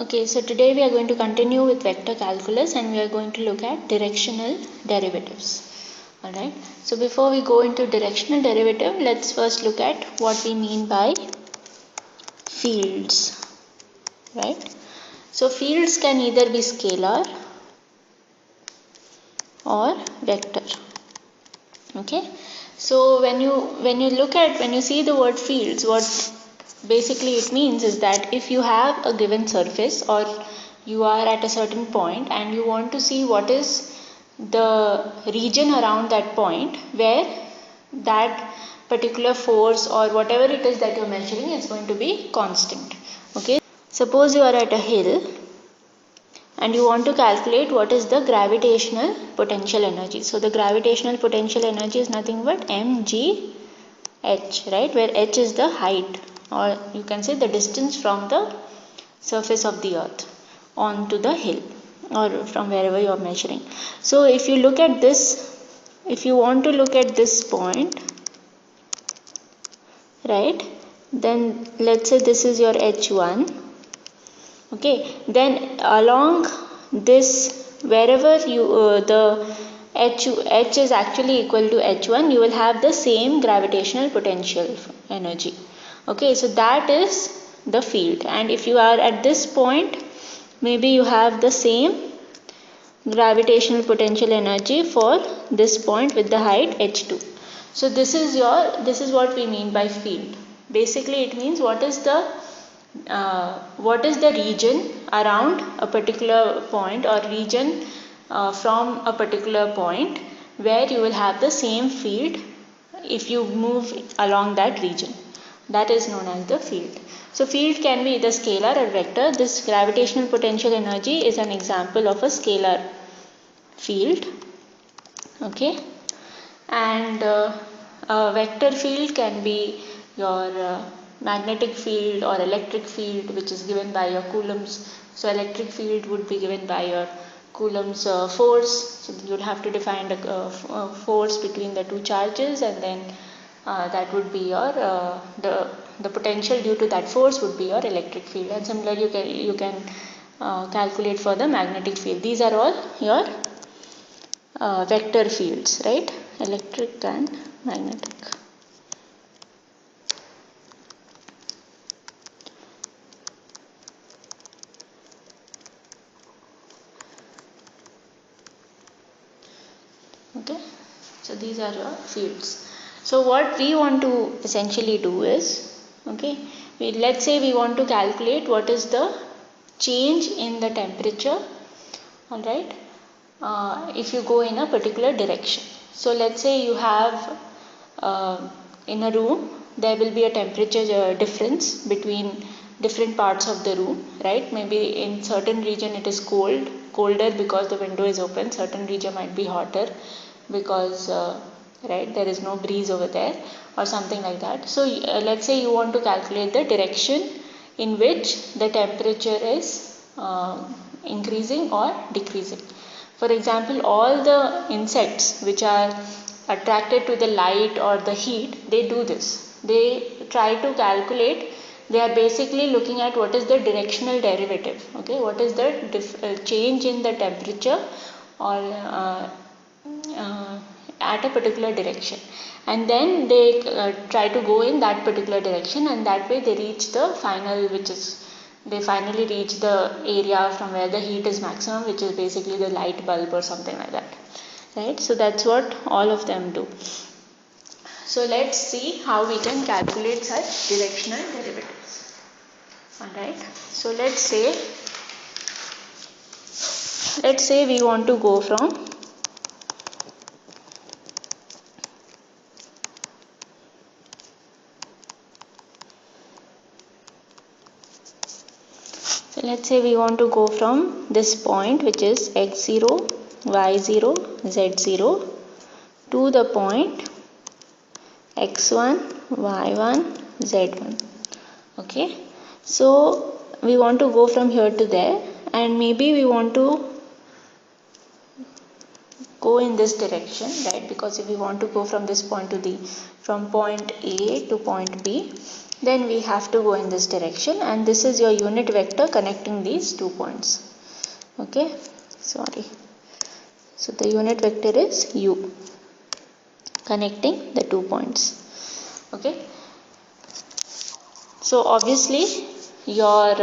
Okay, so today we are going to continue with vector calculus and we are going to look at directional derivatives. Alright, so before we go into directional derivative, let's first look at what we mean by fields. Right, so fields can either be scalar or vector. Okay, so when you see the word fields, what basically it means is that if you have a given surface or you are at a certain point and you want to see what is the region around that point where that particular force or whatever it is that you are measuring is going to be constant. Okay, suppose you are at a hill and you want to calculate what is the gravitational potential energy. So the gravitational potential energy is nothing but mgh, right, where h is the height, or you can say the distance from the surface of the earth onto the hill or from wherever you are measuring. So if you look at this, if you want to look at this point, right, then let's say this is your h1. Okay, then along this, wherever you the h is actually equal to h1, you will have the same gravitational potential energy. Okay, so that is the field, and if you are at this point, maybe you have the same gravitational potential energy for this point with the height h2. So this is what we mean by field. Basically it means what is the region around a particular point or region from a particular point where you will have the same field if you move along that region. That is known as the field. So field can be either scalar or vector. This gravitational potential energy is an example of a scalar field. Okay, and a vector field can be your magnetic field or electric field, which is given by your coulombs. So electric field would be given by your coulomb's force. So you would have to define the force between the two charges, and then that would be your the potential due to that force would be your electric field. And similarly you can calculate for the magnetic field. These are all your vector fields, right? Electric and magnetic. Okay, so these are your fields. So what we want to essentially do is, okay, let's say we want to calculate what is the change in the temperature, all right, if you go in a particular direction. So let's say you have in a room, there will be a temperature difference between different parts of the room, right? Maybe in certain region it is colder because the window is open. Certain region might be hotter because right, there is no breeze over there or something like that. So let's say you want to calculate the direction in which the temperature is increasing or decreasing. For example, all the insects which are attracted to the light or the heat, they do this. They try to calculate, they are basically looking at what is the directional derivative, okay, what is the change in the temperature or at a particular direction, and then they try to go in that particular direction, and that way they reach the final, which is they finally reach the area from where the heat is maximum, which is basically the light bulb or something like that, right? So that's what all of them do. So let's see how we can calculate such directional derivatives. Alright, so let's say we want to go from this point, which is x0, y0, z0, to the point x1, y1, z1. Okay, so we want to go from here to there, and maybe we want to go in this direction, right? Because if we want to go from this point to from point A to point B, then we have to go in this direction, and this is your unit vector connecting these 2 points. Okay, sorry. So the unit vector is u, connecting the 2 points. Okay. So obviously your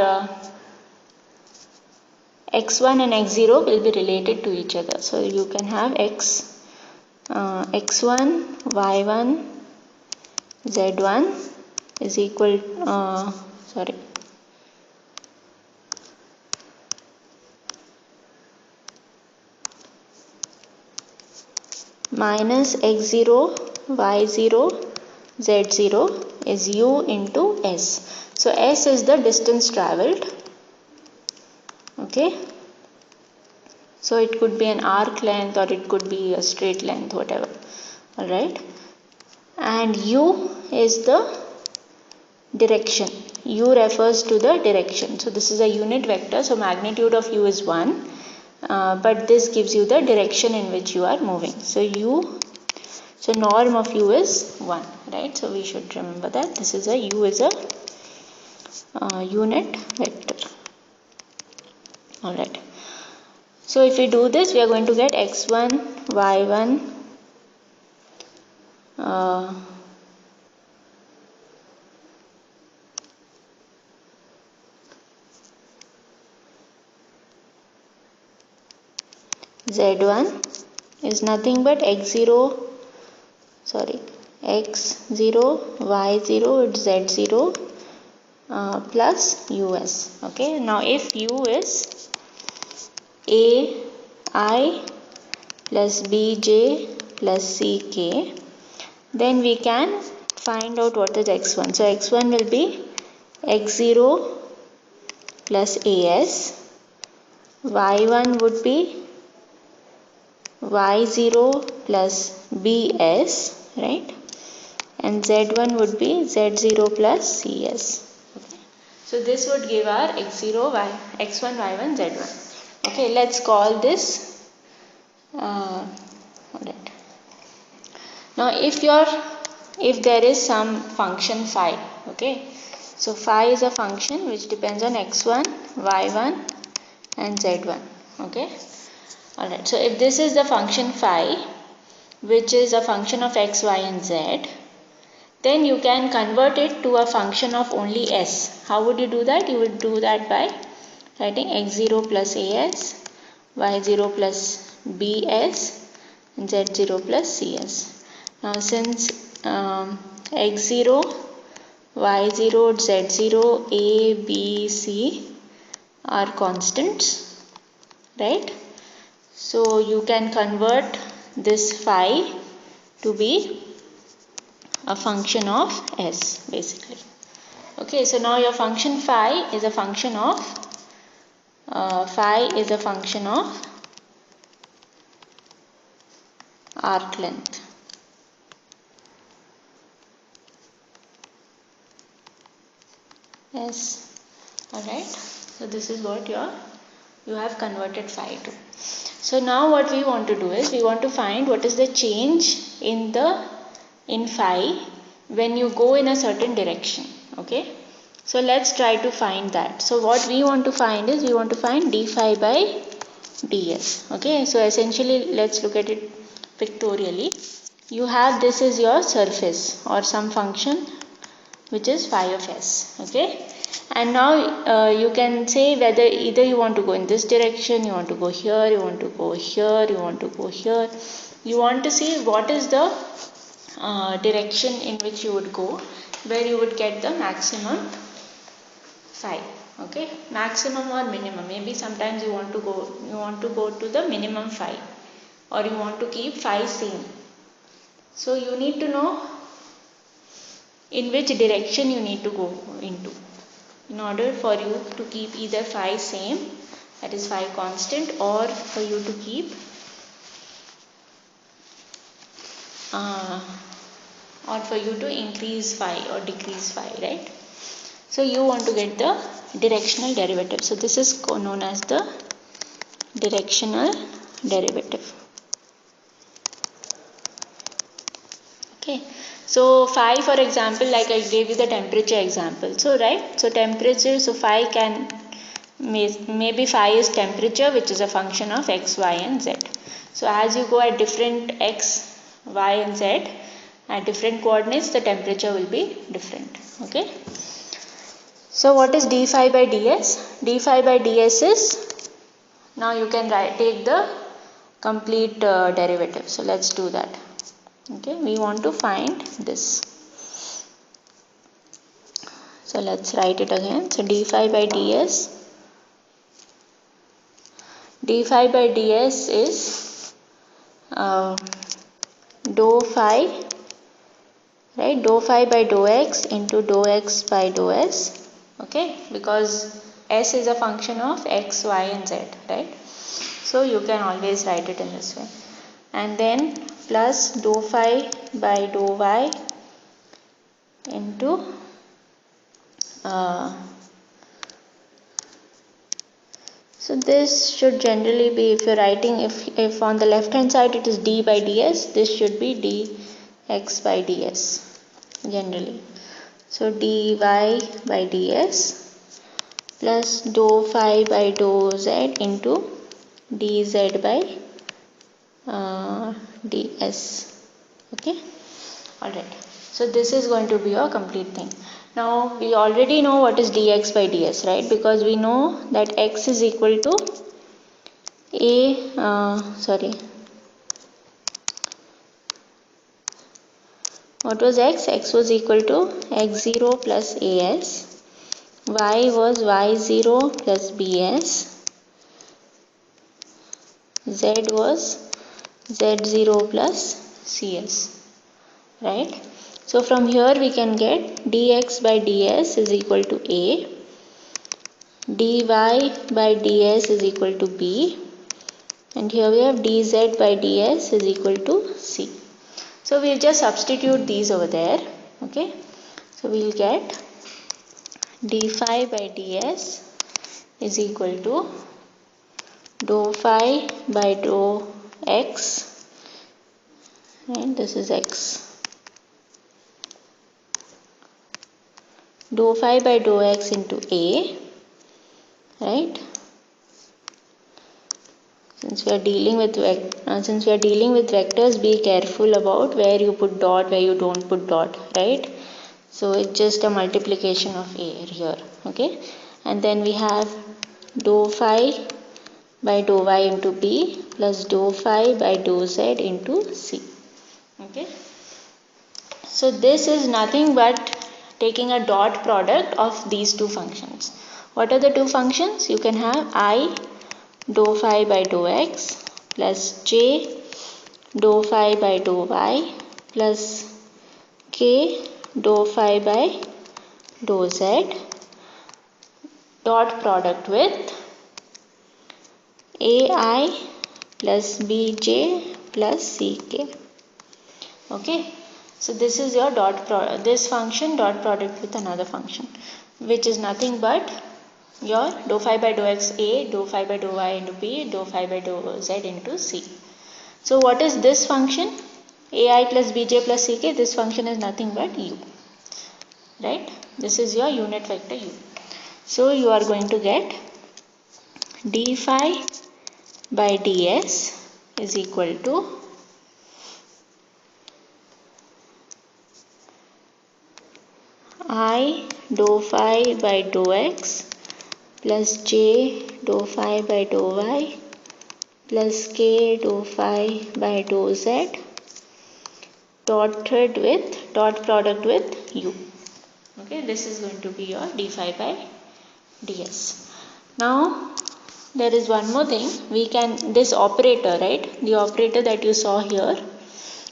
x1 and x0 will be related to each other. So you can have x1, y1, z1 is equal minus x0, y0, z0 is u into s. So s is the distance travelled. Okay. So it could be an arc length or it could be a straight length, whatever. Alright. And u is the direction. U refers to the direction. So this is a unit vector. So magnitude of u is 1. But this gives you the direction in which you are moving. So norm of u is 1. Right. So we should remember that this is u is a unit vector. Alright. So if we do this, we are going to get x1, y1, z1 is nothing but x0, y0, it's z0 plus us. Okay. Now if u is ai plus bj plus ck, then we can find out what is x1. So x1 will be x0 plus as, y1 would be y0 plus bs, right? And z1 would be z0 plus cs. Okay. So this would give our x1, y1, z1. Okay, let's call this. Alright. Now, if there is some function phi, okay. So phi is a function which depends on x1, y1, and z1. Okay. Alright. So if this is the function phi, which is a function of x, y, and z, then you can convert it to a function of only s. How would you do that? You would do that by writing x0 plus as, y0 plus bs, and z0 plus cs. Now since x0, y0, z0, a, b, c are constants, right? So you can convert this phi to be a function of s, basically. Okay, so now your function phi is a function of arc length. Yes. Alright. So this is what you have converted phi to. So now what we want to do is we want to find what is the change in phi when you go in a certain direction. Okay. So let's try to find that. So what we want to find is we want to find d phi by ds. Okay. So essentially let's look at it pictorially. You have this is your surface or some function which is phi of s. Okay. And now you can say whether either you want to go in this direction, you want to go here, you want to go here, you want to go here. You want to see what is the direction in which you would go, where you would get the maximum phi. Okay, maximum or minimum. Maybe sometimes you want to go to the minimum phi, or you want to keep phi same. So you need to know in which direction you need to go into, in order for you to keep either phi same, that is phi constant, or for you to keep or for you to increase phi or decrease phi, right? So you want to get the directional derivative. So this is known as the directional derivative. Okay. So phi, for example, like I gave you the temperature example. So right, so temperature, so phi can maybe phi is temperature, which is a function of x, y and z. So as you go at different x, y and z at different coordinates, the temperature will be different. Okay. So what is d phi by ds? D phi by ds is, now you can take the complete derivative. So let's do that. Okay, we want to find this. So let's write it again. So d phi by ds. D phi by ds is dou phi, right? Dou phi by dou x into dou x by dou s. Okay, because s is a function of x, y and z, right? So you can always write it in this way. And then plus dou phi by dou y into so this should generally be, if you're writing, if on the left hand side it is d by ds, this should be dx by ds generally. So dy by ds plus dou phi by dou z into dz by ds. Okay, alright. So this is going to be your complete thing. Now we already know what is dx by ds, right? Because we know that x is equal to what was x? X was equal to x0 plus as, y was y0 plus bs, z was z0 plus cs, right? So from here we can get dx by ds is equal to a, dy by ds is equal to b, and here we have dz by ds is equal to c. So we'll just substitute these over there. Okay, so we'll get d phi by ds is equal to dou phi by dou x, and this is x. Dou phi by dou x into a, right? Since we are dealing with vectors, be careful about where you put dot, where you don't put dot, right? So it's just a multiplication of a here. Okay, and then we have dou phi by dou y into b plus dou phi by dou z into c. Okay, so this is nothing but taking a dot product of these two functions. What are the two functions? You can have I dou phi by dou x plus j dou phi by dou y plus k dou phi by dou z dot product with ai plus bj plus ck. Okay, so this is your this function dot product with another function, which is nothing but your dou phi by dou x a, dou phi by dou y into b, dou phi by dou z into c. So what is this function? ai plus bj plus ck. This function is nothing but u, right? This is your unit vector u. So you are going to get d phi by ds is equal to I dou phi by dou x plus j dou phi by dou y plus k dou phi by dou z dot product with u. Okay, this is going to be your d phi by ds. Now there is one more thing. We can, this operator, right? The operator that you saw here.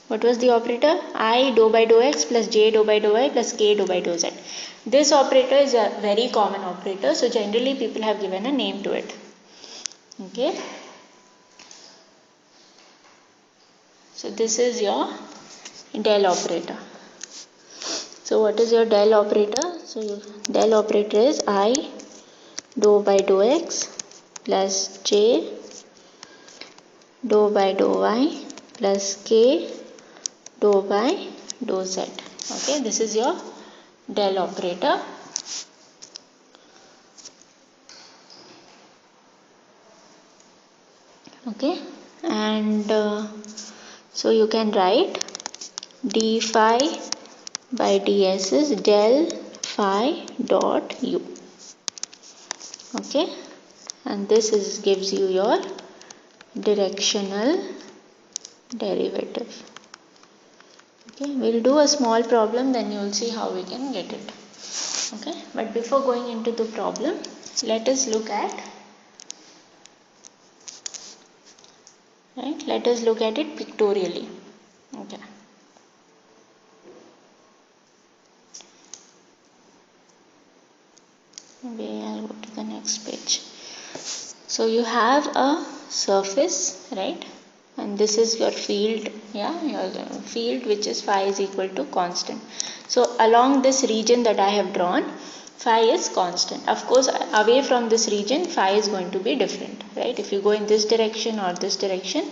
What was the operator? I dou by dou x plus j dou by dou y plus k dou by dou z. This operator is a very common operator. So generally people have given a name to it. Okay. So this is your del operator. So what is your del operator? So your del operator is I dou by dou x plus j dou by dou y plus k dou by dou z. Okay, this is your del operator. Okay, and so you can write d phi by ds is del phi dot u. Okay, and this gives you your directional derivative. Okay, we'll do a small problem, then you will see how we can get it. Okay, but before going into the problem, let us look at it pictorially. Okay. Maybe I'll go to the next page. So you have a surface, right? And this is your field, yeah, your field which is phi is equal to constant. So along this region that I have drawn, phi is constant. Of course, away from this region, phi is going to be different, right? If you go in this direction or this direction,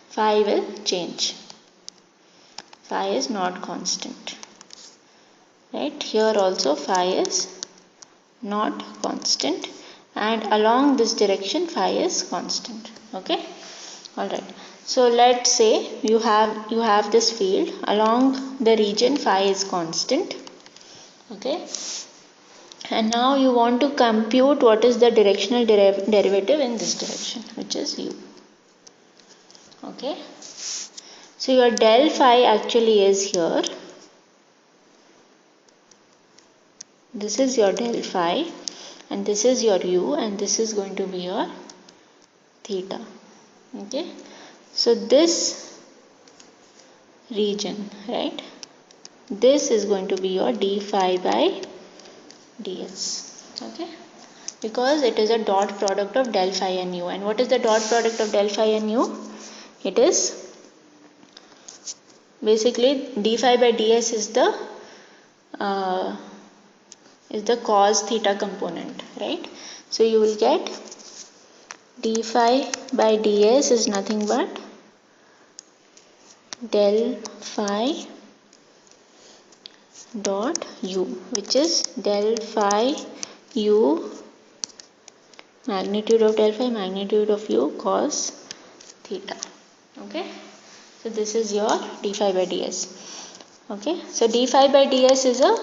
phi will change. Phi is not constant, right? Here also phi is not constant, and along this direction phi is constant. Okay, all right. So let's say you have this field along the region phi is constant. Okay, and now you want to compute what is the directional derivative in this direction, which is u. Okay, so your del phi actually is here. This is your del phi, and this is your u, and this is going to be your theta. Okay, so this region, right, this is going to be your d phi by ds. Okay, because it is a dot product of del phi and u. And what is the dot product of del phi and u? It is basically d phi by ds is the cos theta component, right? So you will get d phi by ds is nothing but del phi dot u, which is del phi u magnitude of del phi magnitude of u cos theta. Okay, so this is your d phi by ds. Okay, so d phi by ds is a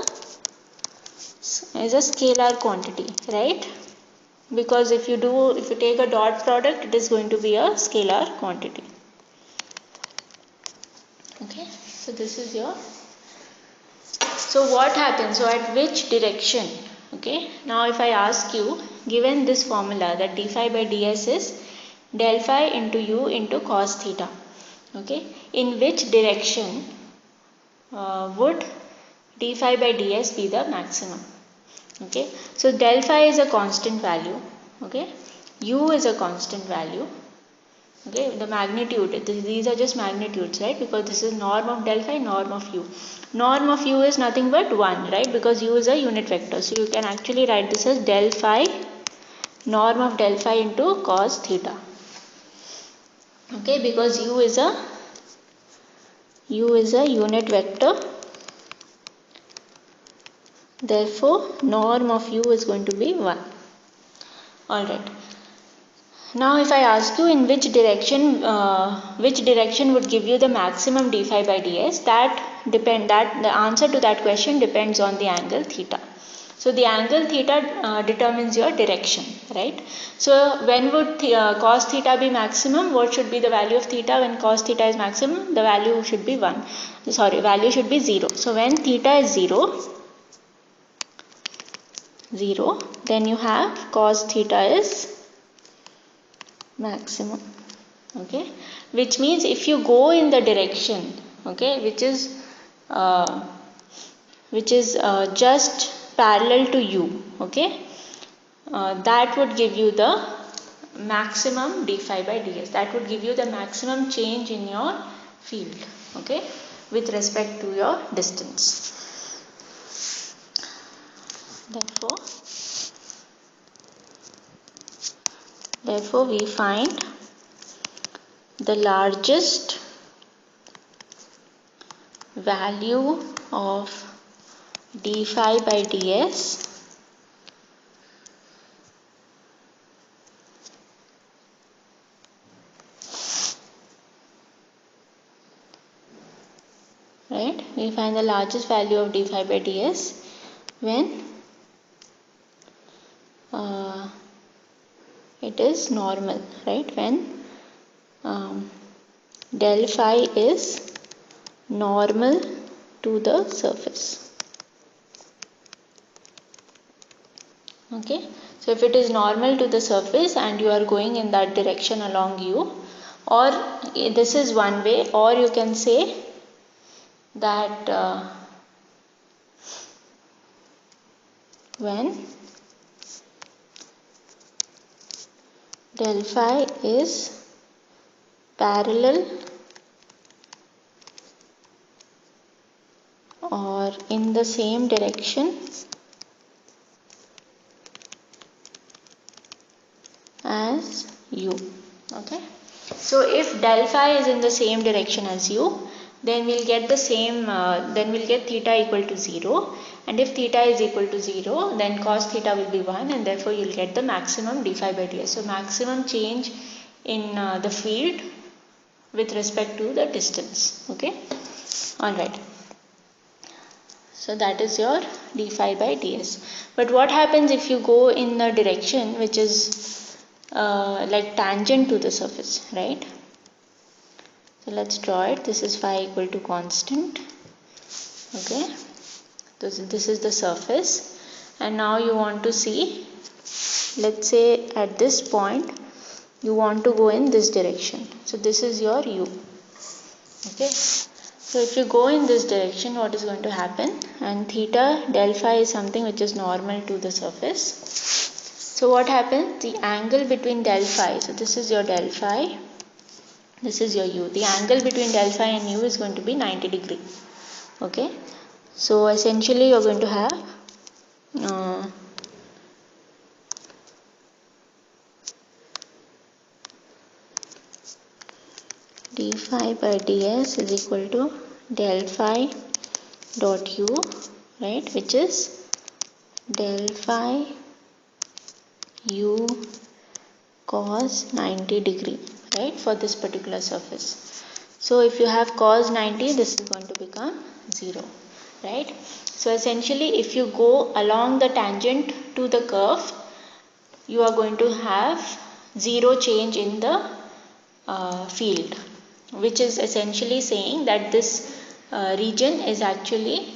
scalar quantity, right? Because if you take a dot product, it is going to be a scalar quantity. Okay, so this is your, so what happens, so at which direction? Okay, now if I ask you, given this formula that d phi by ds is del phi into u into cos theta, okay, in which direction would d phi by ds be the maximum? Okay, so del phi is a constant value, okay, u is a constant value, okay, the magnitude, these are just magnitudes, right, because this is norm of del phi, norm of u. Norm of u is nothing but 1, right, because u is a unit vector. So you can actually write this as del phi, norm of del phi into cos theta. Okay, because u is a unit vector, therefore norm of u is going to be 1. Alright. Now if I ask you in which direction would give you the maximum d phi by ds, that the answer to that question depends on the angle theta. So the angle theta determines your direction, right? So when would cos theta be maximum? What should be the value of theta when cos theta is maximum? The value should be 1. Value should be 0. So when theta is 0, then you have cos theta is maximum. Okay, which means if you go in the direction, okay, which is just parallel to u, okay, that would give you the maximum d phi by ds. That would give you the maximum change in your field, okay, with respect to your distance. Therefore we find the largest value of d phi by ds right? We find the largest value of d phi by ds when it is normal, right? When del phi is normal to the surface. Okay, so if it is normal to the surface and you are going in that direction along u, or this is one way, or you can say that when del phi is parallel or in the same direction as u. Okay, so if del phi is in the same direction as u, then we'll get the same, then we'll get theta equal to 0, and if theta is equal to 0, then cos theta will be 1, and therefore you'll get the maximum d phi by ds. So maximum change in the field with respect to the distance. Okay, alright. So that is your d phi by ds. But what happens if you go in a direction which is like tangent to the surface, right? So let's draw it. This is phi equal to constant. Okay, this is the surface, and now you want to see, let's say at this point you want to go in this direction. So this is your u. Okay, so if you go in this direction, what is going to happen? And theta del phi is something which is normal to the surface. So what happens? The angle between del phi, so this is your del phi, this is your u. The angle between del phi and u is going to be 90 degree. Okay, so essentially you are going to have d phi by ds is equal to del phi dot u, right, which is del phi u cos 90 degree, right, for this particular surface. So if you have cos 90, this is going to become 0, right? So essentially if you go along the tangent to the curve, you are going to have 0 change in the field, which is essentially saying that this region is actually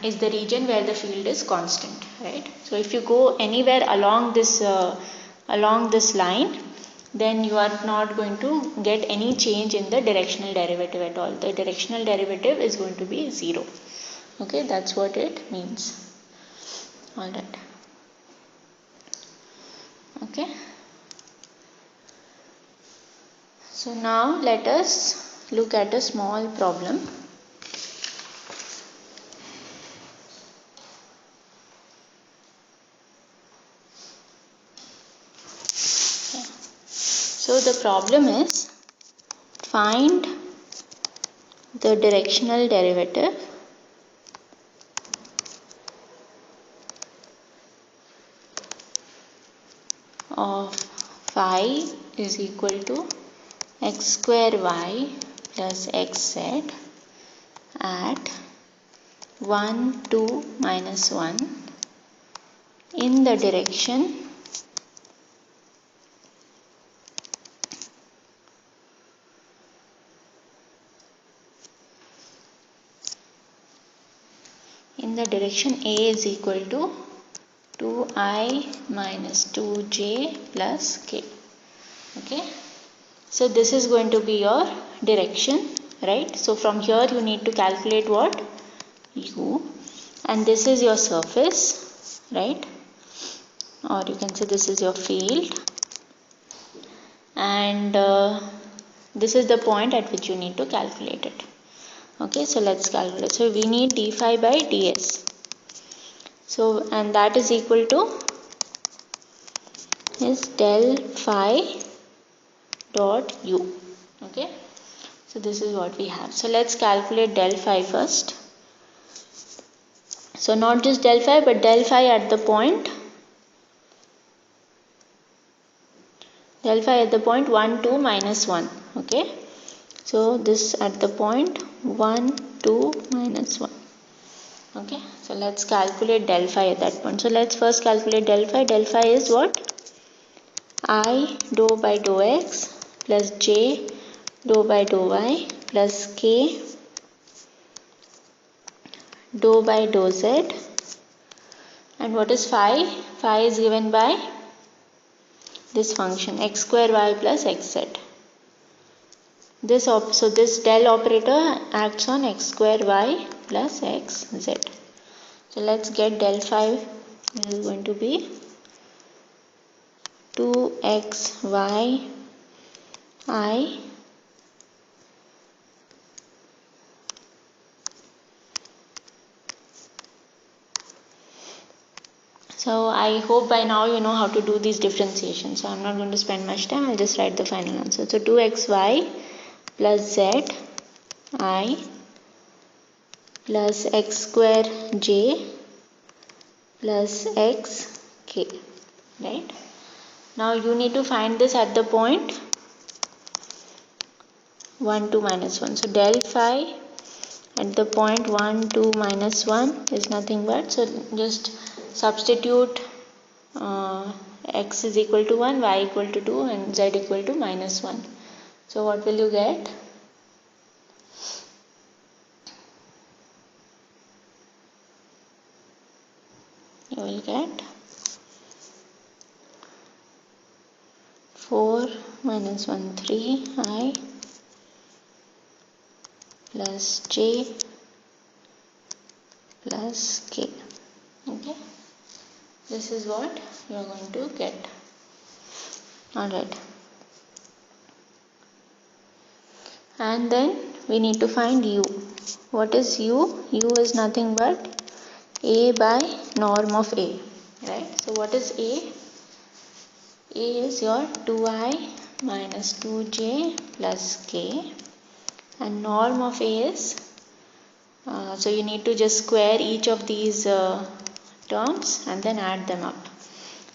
is the region where the field is constant, right? So if you go anywhere along this line, then you are not going to get any change in the directional derivative at all. The directional derivative is going to be 0. Okay, that's what it means. All right. Okay. So now let us look at a small problem. So the problem is, find the directional derivative of phi is equal to x square y plus xz at 1, 2, minus 1 in the direction A is equal to 2i minus 2j plus k. Okay, so this is going to be your direction, right? So from here you need to calculate what? U, and this is your surface, right? Or you can say this is your field, and this is the point at which you need to calculate it. Okay, so let's calculate. So we need d phi by ds. So, and that is equal to is del phi dot u. Okay, so this is what we have. So let's calculate del phi first. So not just del phi, but del phi at the point 1, 2, minus 1. Okay. So this at the point 1, 2, minus 1. Okay. So let's calculate del phi at that point. So let's first calculate del phi. Del phi is what? I dou by dou x plus j dou by dou y plus k dou by dou z. And what is phi? Phi is given by this function x square y plus xz. So this del operator acts on x square y plus xz. So let's get del phi. This is going to be 2xy I So I hope by now you know how to do these differentiations. So I'm not going to spend much time. I'll just write the final answer. So 2xy plus z I plus x square j plus x k. Right? Now you need to find this at the point 1, 2, minus 1. So del phi at the point 1, 2, minus 1 is nothing but, so just substitute x is equal to 1, y equal to 2 and z equal to minus 1. So what will you get? You will get 4 minus 1, 3 I plus j plus k. Okay, this is what you are going to get. Alright, and then we need to find u. What is u? U is nothing but a by norm of a. Right? So what is a? A is your 2i minus 2j plus k, and norm of a is so you need to just square each of these terms and then add them up.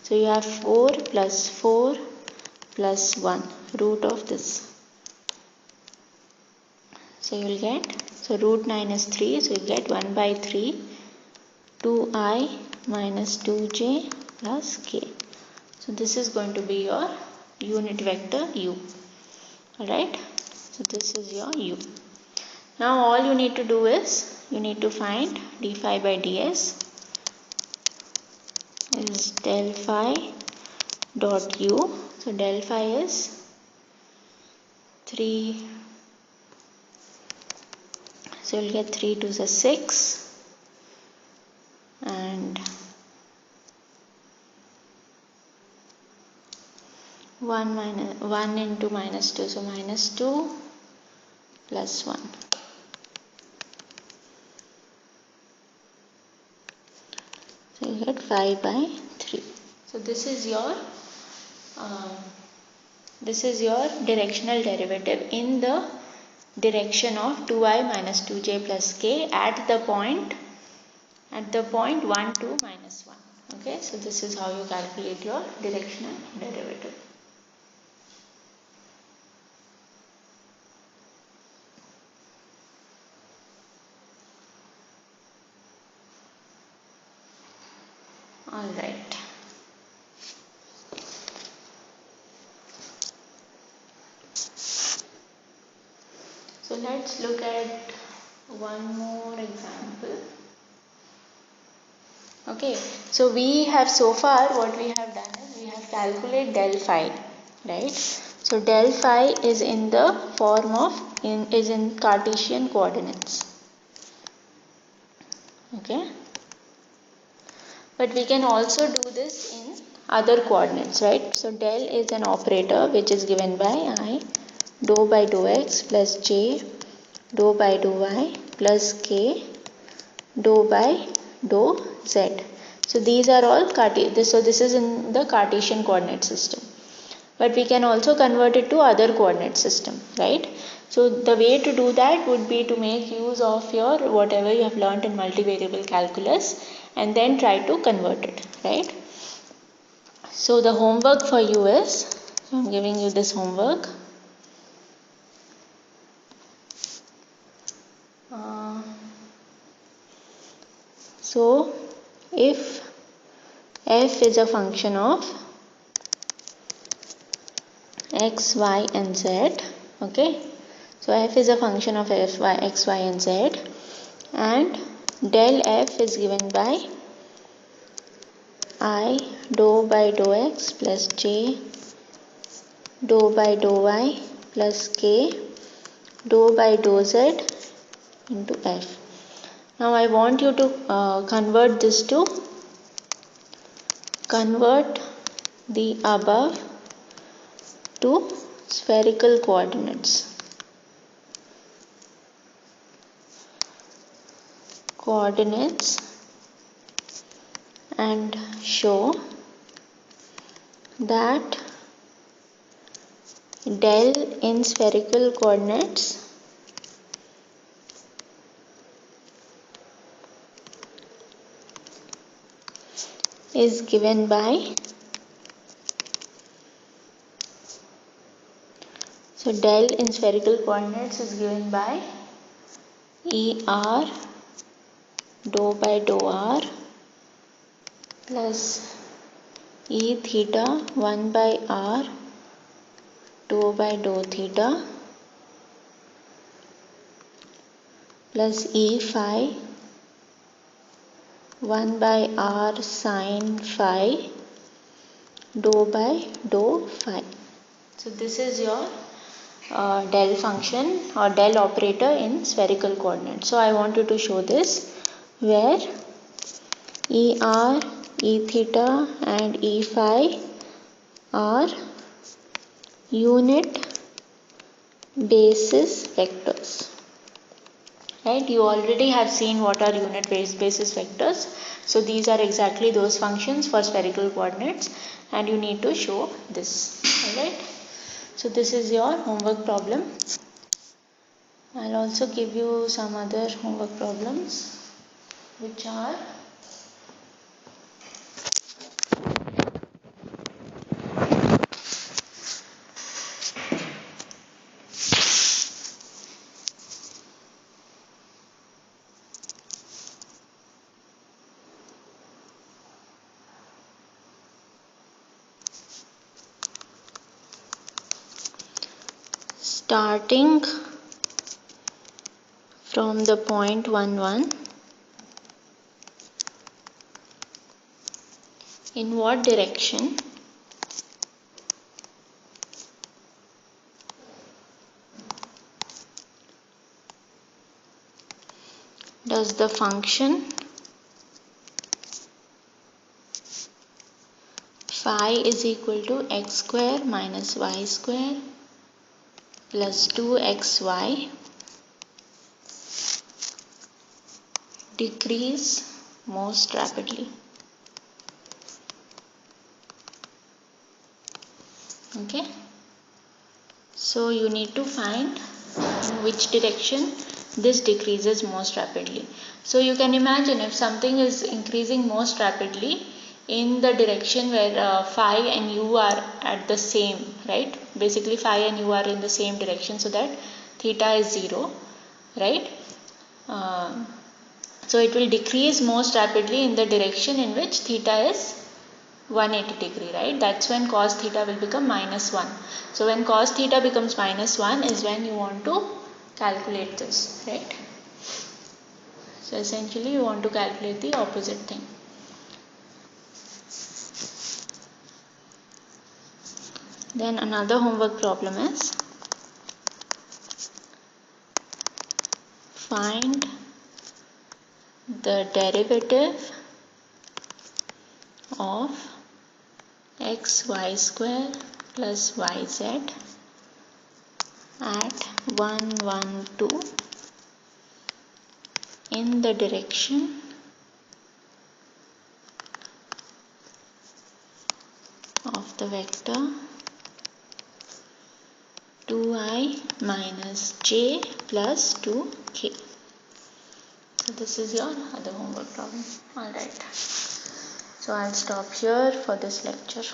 So you have 4 plus 1 root of this. So you will get, so root 9 is 3, so you get 1 by 3 2i minus 2j plus k. So this is going to be your unit vector u. Alright, so this is your u. Now all you need to do is you need to find d phi by ds is del phi dot u. So del phi is 3, so you'll get 3 to the 6 and 1 into minus 2, so minus 2 plus 1. So you get 5 by 3. So this is your directional derivative in the direction of 2i minus 2j plus k at the point 1, 2, minus 1. Okay, so this is how you calculate your directional derivative. Alright. So let's look at one more example. Okay, so we have so far what we have done is we have calculated del phi, right? So del phi is in the form of is in Cartesian coordinates. Okay, but we can also do this in other coordinates, right? So del is an operator which is given by I dou by dou x plus j dou by dou y plus k dou by dou z. So these are all so this is in the Cartesian coordinate system, but we can also convert it to other coordinate system, right? So the way to do that would be to make use of your whatever you have learnt in multivariable calculus and then try to convert it, right? So the homework for you is, so I'm giving you this homework. So if f is a function of x, y and z, okay, so f is a function of x, y and z, and del f is given by I dou by dou x plus j dou by dou y plus k dou by dou z into f. Now I want you to convert the above to spherical coordinates. And show that del in spherical coordinates is given by, so del in spherical coordinates is given by ER dou by dou r plus E theta 1 by r dou by dou theta plus E phi 1 by r sin phi dou by dou phi. So this is your del function or del operator in spherical coordinates. So I want you to show this, where ER, E theta and E phi are unit basis vectors. Right, you already have seen what are unit basis vectors. So these are exactly those functions for spherical coordinates, and you need to show this. Alright, so this is your homework problem. I'll also give you some other homework problems, which are starting from the point 1 1, in what direction does the function phi is equal to x square minus y square plus 2xy decrease most rapidly? Okay, so you need to find in which direction this decreases most rapidly. So you can imagine, if something is increasing most rapidly in the direction where phi and u are at the same, right? Basically phi and u are in the same direction, so that theta is 0, right? So it will decrease most rapidly in the direction in which theta is 180 degree, right? That's when cos theta will become minus 1. So when cos theta becomes minus 1 is when you want to calculate this, right? So essentially you want to calculate the opposite thing. Then another homework problem is, find the derivative of xy square plus yz at 1 1 2 in the direction of the vector 2i minus j plus 2k. So this is your other homework problem. Alright. So I'll stop here for this lecture.